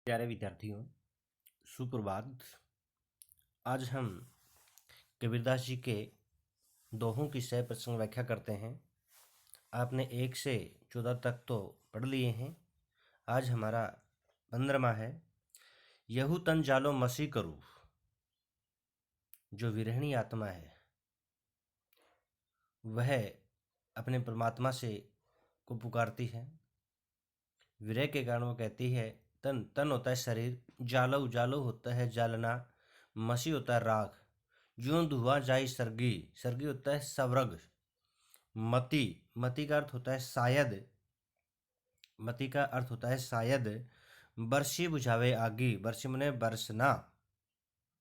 प्यारे विद्यार्थियों, सुप्रभात। आज हम कबीरदास जी के दोहों की सह प्रसंग व्याख्या करते हैं। आपने 1 से 14 तक तो पढ़ लिए हैं। आज हमारा 15वां है। यहू तन जालो मसी करूँ। जो विरहिणी आत्मा है वह अपने परमात्मा से को पुकारती है। विरह के कारण वो कहती है, तन तन होता है शरीर, जालो जालो होता है जालना, मसी होता है राख, ज्यों धुआं जाई सर्गी, सर्गी होता है सवरग, मति मति का अर्थ होता है शायद, मति का अर्थ होता है शायद, बरसी बुझावे आगी, बरसी मने बरसना,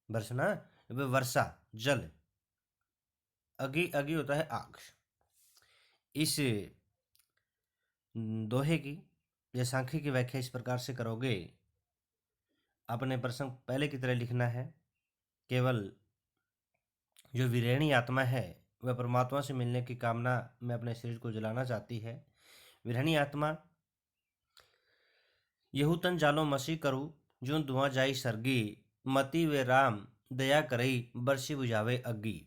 बरसना वर्षा जल, अगी अगी होता है आग। इस दोहे की या सांख्य की व्याख्या इस प्रकार से करोगे। अपने प्रसंग पहले की तरह लिखना है। केवल जो विरहिणी आत्मा है वह परमात्मा से मिलने की कामना में अपने शरीर को जलाना चाहती है। विरहिणी आत्मा यहू तन जालो मसी करू, जो धुआं जाई सरगी, मति वे राम दया करई, बरसी बुझावे अग्गी।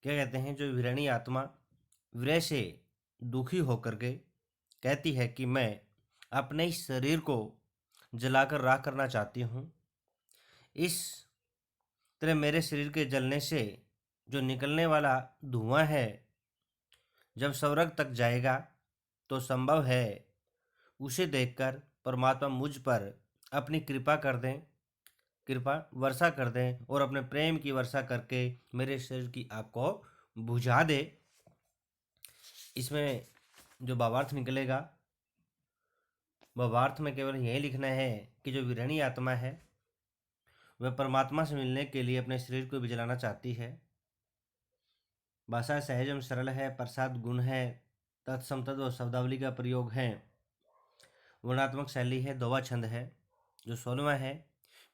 क्या कहते हैं? जो विरहिणी आत्मा विरह से दुखी होकर के कहती है कि मैं अपने इस शरीर को जलाकर राख करना चाहती हूँ। इस तरह मेरे शरीर के जलने से जो निकलने वाला धुआं है जब स्वर्ग तक जाएगा तो संभव है उसे देखकर परमात्मा मुझ पर अपनी कृपा कर दें, कृपा वर्षा कर दें और अपने प्रेम की वर्षा करके मेरे शरीर की आग को बुझा दे। इसमें जो भावार्थ निकलेगा, भावार्थ में केवल यही लिखना है कि जो विरहिणी आत्मा है वह परमात्मा से मिलने के लिए अपने शरीर को भी जलाना चाहती है। भाषा सहज एवं सरल है, प्रसाद गुण है, तत्सम तत्व शब्दावली का प्रयोग है, वर्णात्मक शैली है, दोवा छंद है। जो 16वां है,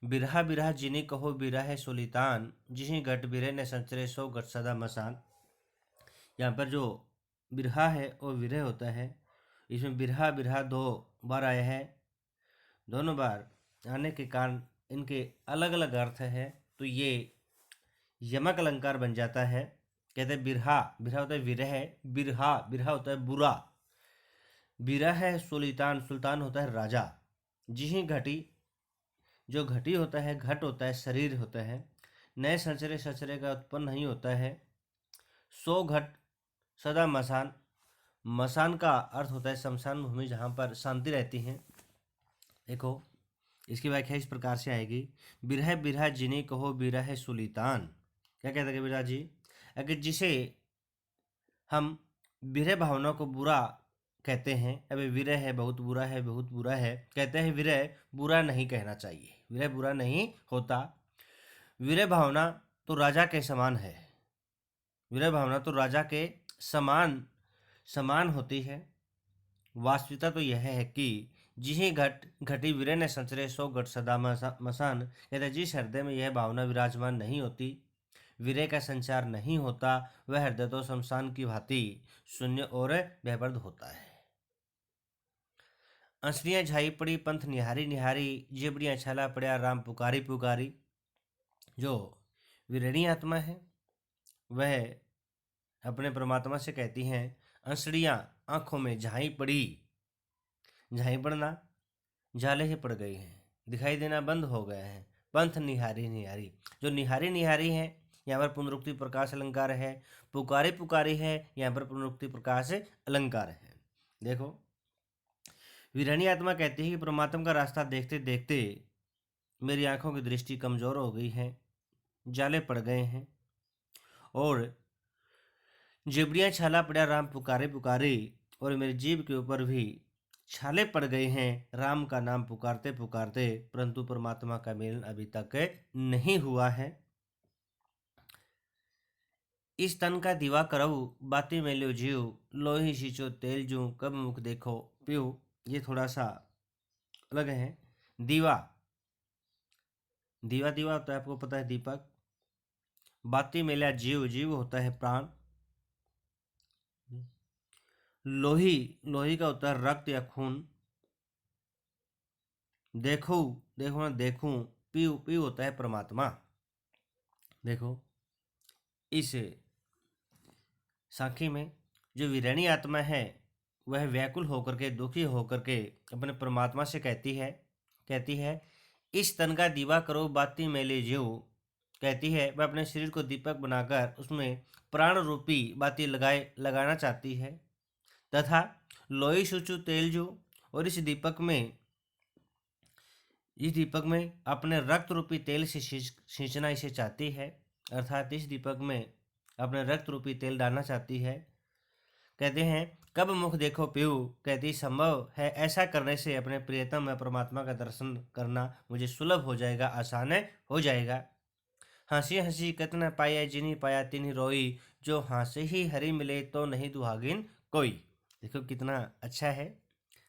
बिरहा बिरहा जिनी कहो बिरहा है सुलितान, जिही घट बिरह ने संचरे सो घट सदा मसान। यहाँ पर जो बिरहा है वो विरह होता है। इसमें बिरहा बिरहा 2 बार आया है। दोनों बार आने के कारण इनके अलग अलग अर्थ है, तो ये यमक अलंकार बन जाता है। कहते हैं बिरहा, बिरहा होता है विरह, बिरहा बिरहा होता है बुरा, बिरह है सुल्तान, सुल्तान होता है राजा, जिही घटी, जो घटी होता है घट होता है शरीर होता है, नए सचरे सचरे का उत्पन्न नहीं होता है, सो घट सदा मसान, मसान का अर्थ होता है शमशान भूमि जहाँ पर शांति रहती है। देखो इसकी व्याख्या इस प्रकार से आएगी, बिरह बिरहा जिन्हें कहो बिरह सुल्तान। क्या कहते हैं बिरहा जी? अगर जिसे हम विरह भावना को बुरा कहते हैं, अबे विरह है बहुत बुरा है, बहुत बुरा है, कहते हैं विरह बुरा नहीं कहना चाहिए, विरह बुरा नहीं होता। विरह भावना तो राजा के समान है, विरह भावना तो राजा के समान समान होती है। वास्तविकता तो यह है कि जिही घट घटी विरह ने संचरे सो घट सदा मसान। कहते जिस हृदय में यह भावना विराजमान नहीं होती, विरह का संचार नहीं होता, वह हृदय तो शमशान की भांति शून्य और भयप्रद होता है। अंसलियाँ झाई पड़ी पंथ निहारी निहारी, जेबड़ियाँ छाला पड़ा राम पुकारी पुकारी। जो विरहिणी आत्मा है वह अपने परमात्मा से कहती हैं, अंसड़ियाँ आंखों में झाई पड़ी, झाई पड़ना झाले ही पड़ गई हैं, दिखाई देना बंद हो गया है। पंथ निहारी निहारी, जो निहारी निहारी है यहाँ पर पुनरुक्ति प्रकाश अलंकार है, पुकारी पुकारी है यहाँ पर पुनरुक्ति प्रकाश अलंकार है। देखो विरहिणी आत्मा कहती है कि परमात्मा का रास्ता देखते देखते मेरी आंखों की दृष्टि कमजोर हो गई है, जाले पड़ गए हैं, और जेबड़ियाँ छाला पड़ा राम पुकारे पुकारे, और मेरी जीभ के ऊपर भी छाले पड़ गए हैं राम का नाम पुकारते पुकारते, परंतु परमात्मा का मिलन अभी तक नहीं हुआ है। इस तन का दीवा करऊ, बाती में लो जीव, लोही सींचो तेल जू, कब मुख देखो पीऊ। ये थोड़ा सा अलग है। दीवा, दीवा दीवा होता है आपको पता है दीपक। बाती मेला जीव, जीव होता है प्राण। लोही, लोही का होता है रक्त या खून। देखो, देखो ना, देखूं, पीऊ, पीऊ होता है परमात्मा। देखो इस साखी में जो विरणी आत्मा है वह व्याकुल होकर के, दुखी होकर के अपने परमात्मा से कहती है इस तन का दीवा करो बाती मेले जो। कहती है वह अपने शरीर को दीपक बनाकर उसमें प्राण रूपी बाती लगाना चाहती है, तथा लोई सुचु तेल जो, और इस दीपक में अपने रक्त रूपी तेल से सींचना इसे चाहती है, अर्थात इस दीपक में अपने रक्त रूपी तेल डालना चाहती है। कहते हैं कब मुख देखो पीऊ, कहती संभव है ऐसा करने से अपने प्रियतम में परमात्मा का दर्शन करना मुझे सुलभ हो जाएगा, आसान हो जाएगा। हंसी हंसी कत न पाया जिनी पाया तिन्ही रोई, जो हंसे ही हरी मिले तो नहीं दुहागिन कोई। देखो कितना अच्छा है।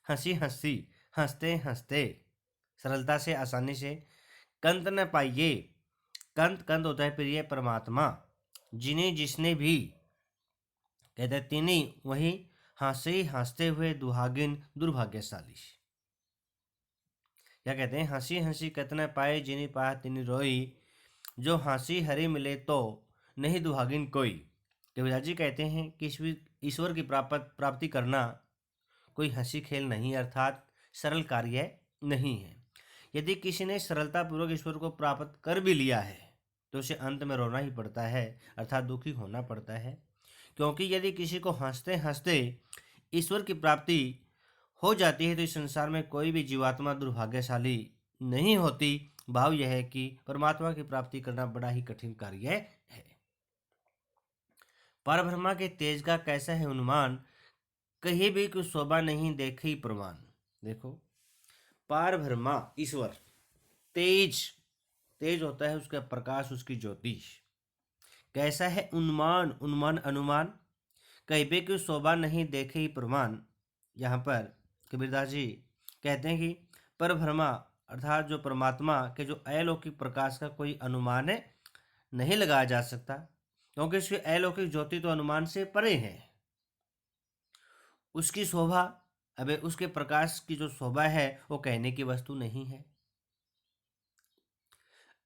हंसी हंसी, हंसते हंसते, सरलता से, आसानी से। कंत न पाइए, कंत कंत होता है प्रिय परमात्मा, जिन्हें जिसने भी, कहते हैं तिनी वही, हंसे हंसते हुए दुहागिन दुर्भाग्यशाली। क्या कहते हैं, हंसी हंसी कत न पाए जिनी पाया तिनी रोई, जो हंसी हरी मिले तो नहीं दुहागिन कोई। कबीर जी कहते हैं कि ईश्वर की प्राप्ति करना कोई हंसी खेल नहीं, अर्थात सरल कार्य नहीं है। यदि किसी ने सरलतापूर्वक ईश्वर को प्राप्त कर भी लिया है तो उसे अंत में रोना ही पड़ता है, अर्थात दुखी होना पड़ता है। क्योंकि यदि किसी को हंसते हंसते ईश्वर की प्राप्ति हो जाती है तो इस संसार में कोई भी जीवात्मा दुर्भाग्यशाली नहीं होती। भाव यह है कि परमात्मा की प्राप्ति करना बड़ा ही कठिन कार्य है। परब्रह्मा के तेज का कैसा है अनुमान, कहीं भी कुछ शोभा नहीं देखी प्रमाण। देखो परब्रह्मा ईश्वर, तेज, तेज होता है उसका प्रकाश, उसकी ज्योति। कैसा है उन्मान, उन्मान अनुमान, कहीं भी कोई शोभा नहीं देखे ही प्रमाण। यहाँ पर कबीरदास जी कहते हैं कि परब्रह्मा अर्थात जो परमात्मा के जो अलौकिक प्रकाश का कोई अनुमान नहीं लगाया जा सकता, क्योंकि उसकी अलौकिक ज्योति तो अनुमान से परे है। उसकी शोभा, अबे उसके प्रकाश की जो शोभा है वो कहने की वस्तु नहीं है,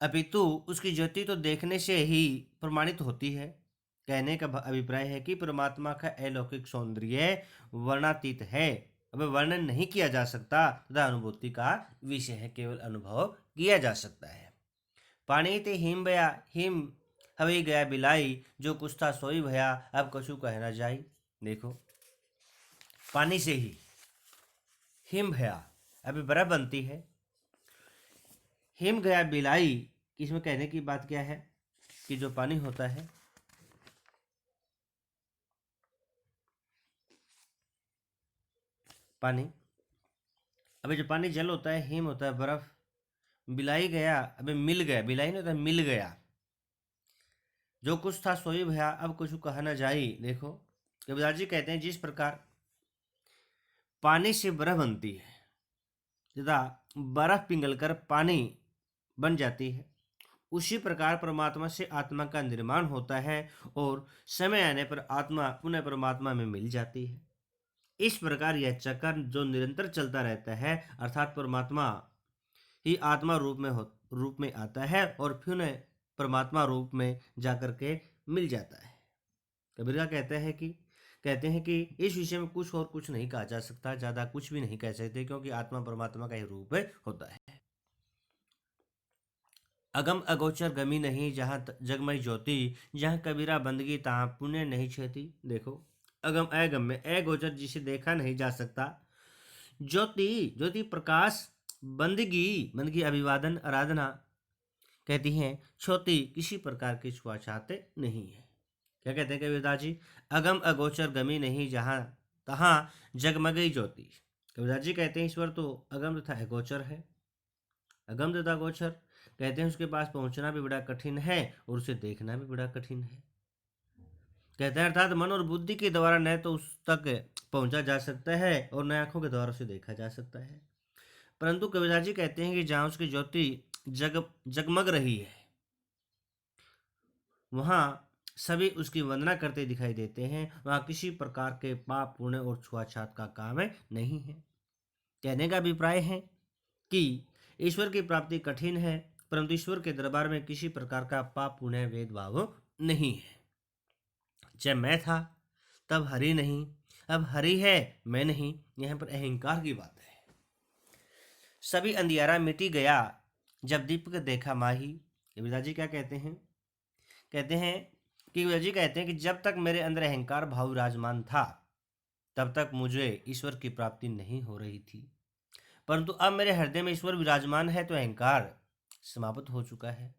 अपितु उसकी ज्योति तो देखने से ही प्रमाणित होती है। कहने का अभिप्राय है कि परमात्मा का अलौकिक सौंदर्य वर्णातीत है, अब वर्णन नहीं किया जा सकता तथा अनुभूति का विषय है, केवल अनुभव किया जा सकता है। पानी ते हिम बया, हिम हवई गया बिलाई, जो कुछ था सोई भया अब कछु कह न जाई। देखो पानी से ही हिम भया, अभी बर्फ बनती है। हिम गया बिलाई, इसमें कहने की बात क्या है कि जो पानी होता है, पानी, अभी जो पानी जल होता है, हिम होता है बर्फ, बिलाई गया, अबे मिल गया, बिलाई नहीं होता मिल गया, जो कुछ था सोई भया अब कुछ कहा न जाई। देखो कबीरदास जी कहते हैं जिस प्रकार पानी से बर्फ बनती है तथा बर्फ पिघलकर पानी बन जाती है, उसी प्रकार परमात्मा से आत्मा का निर्माण होता है और समय आने पर आत्मा पुनः परमात्मा में मिल जाती है। इस प्रकार यह चक्र जो निरंतर चलता रहता है, अर्थात परमात्मा ही आत्मा रूप में आता है और फिर परमात्मा रूप में जाकर के मिल जाता है। कबीर का कहते हैं कि इस विषय में कुछ और कुछ नहीं कहा जा सकता, ज्यादा कुछ भी नहीं कह सकते, क्योंकि आत्मा परमात्मा का ही रूप होता है। अगम अगोचर गमी नहीं जहाँ जगमय ज्योति, जहाँ कबीरा बंदगी तहाँ पुण्य नहीं छेती। देखो अगम अगम में अगोचर जिसे देखा नहीं जा सकता, ज्योति ज्योति प्रकाश, बंदगी बंदगी अभिवादन आराधना, कहती हैं छोटी किसी प्रकार की छुआछात नहीं है। क्या कहते हैं कबीरदास जी, अगम अगोचर गमी नहीं जहाँ तहाँ जगमगई ज्योति। कबीरदास जी कहते हैं ईश्वर तो अगम तथा अगोचर है। अगम तथा गोचर कहते हैं उसके पास पहुंचना भी बड़ा कठिन है और उसे देखना भी बड़ा कठिन है। कहते हैं अर्थात मन और बुद्धि के द्वारा न तो उस तक पहुंचा जा सकता है और न आंखों के द्वारा उसे देखा जा सकता है। परंतु कबीरदास जी कहते हैं कि जहाँ उसकी ज्योति जगमग रही है वहां सभी उसकी वंदना करते दिखाई देते हैं, वहां किसी प्रकार के पाप पुण्य और छुआछात का काम नहीं है। कहने का अभिप्राय है कि ईश्वर की प्राप्ति कठिन है, परंतु ईश्वर के दरबार में किसी प्रकार का पाप पुण्य भेदभाव नहीं है। जब मैं था तब हरि नहीं, अब हरि है मैं नहीं। यहाँ पर अहंकार की बात है। सभी अंधियारा मिटी गया जब दीपक देखा माही। कबीरदास जी क्या कहते हैं? कहते हैं कि कबीरदास जी कहते हैं कि जब तक मेरे अंदर अहंकार भाव विराजमान था तब तक मुझे ईश्वर की प्राप्ति नहीं हो रही थी, परंतु अब मेरे हृदय में ईश्वर विराजमान है तो अहंकार समाप्त हो चुका है।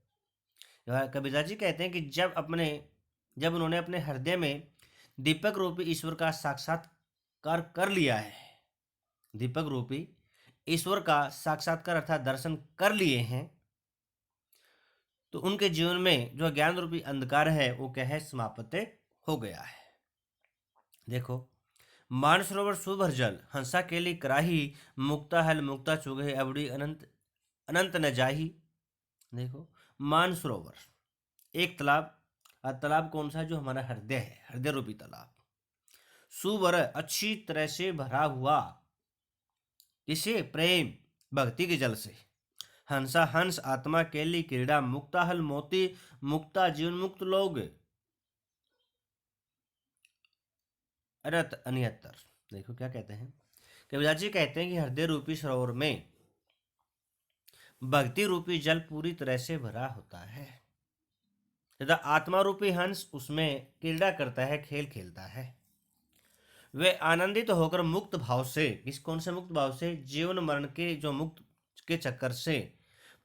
कबीरदास जी कहते हैं कि जब उन्होंने अपने हृदय में दीपक रूपी ईश्वर का साक्षात्कार कर लिया है, दीपक रूपी ईश्वर का साक्षात्कार अर्थात दर्शन कर लिए हैं, तो उनके जीवन में जो ज्ञान रूपी अंधकार है वो क्या है? समाप्त हो गया है। देखो, मानसरोवर सुभर जल हंसा केली कराही, मुक्ता हल मुक्ता चुगे अबड़ी अनंत अनंत न जाही। देखो, मानसरोवर एक तालाब, तालाब कौन सा? जो हमारा हृदय है, हृदय रूपी तालाब। सुवर अच्छी तरह से भरा हुआ, किसे? प्रेम भक्ति के जल से। हंसा हंस आत्मा केली क्रीड़ा, मुक्ता हल मोती मुक्ता जीवन मुक्त लोग अरत अनिहत्तर। देखो क्या कहते हैं? कबीरदास जी कहते हैं कि हृदय रूपी सरोवर में भक्ति रूपी जल पूरी तरह से भरा होता है तथा आत्मा रूपी हंस उसमें क्रीड़ा करता है, खेल खेलता है। वे आनंदित होकर मुक्त भाव से, किस कौन से मुक्त भाव से? जीवन मरण के जो मुक्त के चक्कर से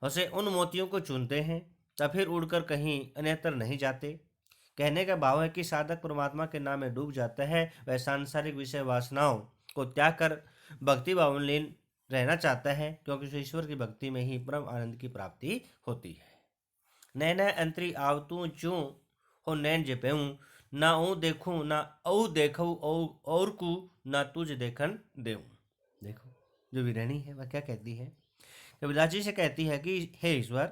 फंसे उन मोतियों को चुनते हैं तब फिर उड़कर कहीं अन्यत्र नहीं जाते। कहने का भाव है कि साधक परमात्मा के नाम में डूब जाता है, वह सांसारिक विषय वासनाओं को त्याग कर भक्ति भाव में लीन रहना चाहता है, क्योंकि उसे ईश्वर की भक्ति में ही परम आनंद की प्राप्ति होती है। नैना अंतरी आवतू चूँ हो नैन जपेऊँ, ना ओ देखूं ना औ देखूं और को ना तुझ देखन देऊं। देखो, जो विरणी है वह क्या कहती है? कबीरदास जी से कहती है कि हे ईश्वर,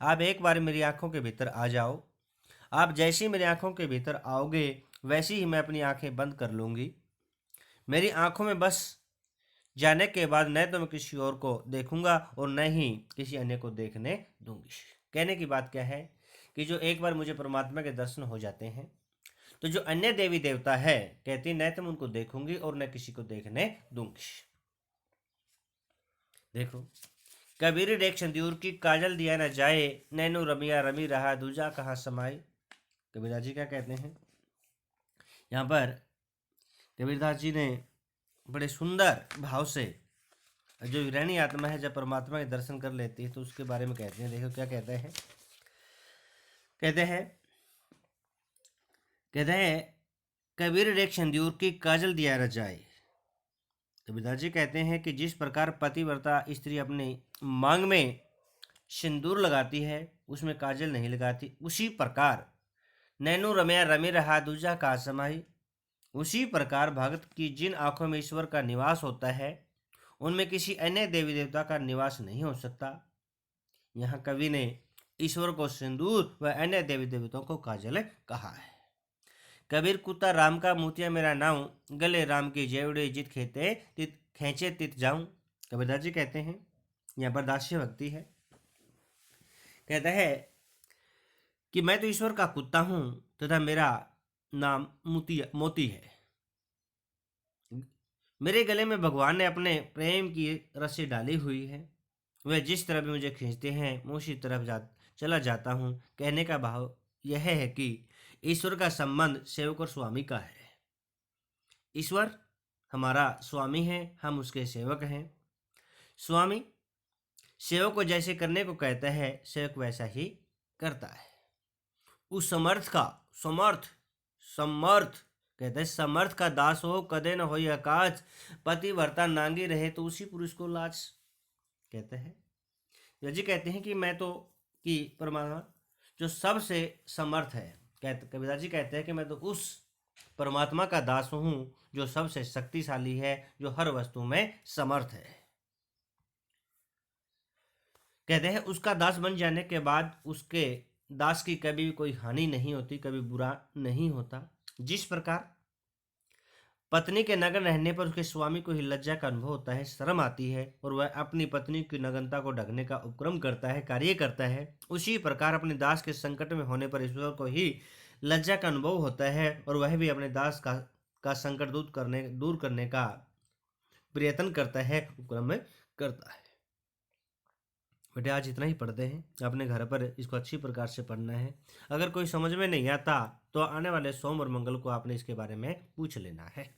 आप एक बार मेरी आंखों के भीतर आ जाओ। आप जैसी मेरी आंखों के भीतर आओगे वैसी ही मैं अपनी आंखें बंद कर लूंगी। मेरी आंखों में बस जाने के बाद न तो मैं किसी और को देखूंगा और न ही किसी अन्य को देखने दूंगी। कहने की बात क्या है कि जो एक बार मुझे परमात्मा के दर्शन हो जाते हैं तो जो अन्य देवी देवता है, कहती न तो मैं उनको देखूंगी और न किसी को देखने दूंगी। देखो, कबीर रेख संदूर की काजल दिया न जाए, नैनो रमिया रमी रहा दूजा कहाँ समाए। कबीरदास जी क्या कहते हैं? यहाँ पर कबीरदास जी ने बड़े सुंदर भाव से जो विरणी आत्मा है जब परमात्मा के दर्शन कर लेती है तो उसके बारे में कहते हैं। देखो क्या कहते हैं? कहते हैं कबीर रेख संदूर की काजल दिया न जाए। कबीरदास जी कहते हैं कि जिस प्रकार पतिव्रता स्त्री अपने मांग में सिंदूर लगाती है उसमें काजल नहीं लगाती, उसी प्रकार नैनो रमया रमी रहा दूजा का समाई, उसी प्रकार भगत की जिन आंखों में ईश्वर का निवास होता है उनमें किसी अन्य देवी देवता का निवास नहीं हो सकता। यहाँ कवि ने ईश्वर को सिंदूर व अन्य देवी देवताओं को काजल कहा है। कबीर कुत्ता राम का मोतिया मेरा नाऊ, गले राम की जेवड़े जित खेते तित खेचे तित जाऊं। कबीरदास जी कहते हैं, यहाँ पर दास्य भक्ति है। कहता है कि मैं तो ईश्वर का कुत्ता हूं तथा मेरा नाम मोती है। मेरे गले में भगवान ने अपने प्रेम की रस्सी डाली हुई है, वह जिस तरह भी मुझे खींचते हैं मैं उसी तरफ चला जाता हूँ। कहने का भाव यह है कि ईश्वर का संबंध सेवक और स्वामी का है। ईश्वर हमारा स्वामी है, हम उसके सेवक हैं। स्वामी सेवक को जैसे करने को कहता है सेवक वैसा ही करता है। उस समर्थ कहते हैं समर्थ का दास हो कदे न होई आकाज, पतिव्रता नांगी रहे तो उसी पुरुष को लाज। कहते हैं जी कहते हैं कि मैं तो कि परमात्मा जो सबसे समर्थ है, कहते कबीरदास जी कहते हैं कि मैं तो उस परमात्मा का दास हूँ जो सबसे शक्तिशाली है, जो हर वस्तु में समर्थ है। कहते हैं उसका दास बन जाने के बाद उसके दास की कभी भी कोई हानि नहीं होती, कभी बुरा नहीं होता। जिस प्रकार पत्नी के नग्न रहने पर उसके स्वामी को ही लज्जा का अनुभव होता है, शर्म आती है और वह अपनी पत्नी की नग्नता को ढकने का उपक्रम करता है, कार्य करता है। उसी प्रकार अपने दास के संकट में होने पर ईश्वर को ही लज्जा का अनुभव होता है और वह भी अपने दास का संकट दूर करने का प्रयत्न करता है, उपक्रम में करता है। बेटे आज इतना ही पढ़ते हैं, अपने घर पर इसको अच्छी प्रकार से पढ़ना है। अगर कोई समझ में नहीं आता तो आने वाले सोम और मंगल को आपने इसके बारे में पूछ लेना है।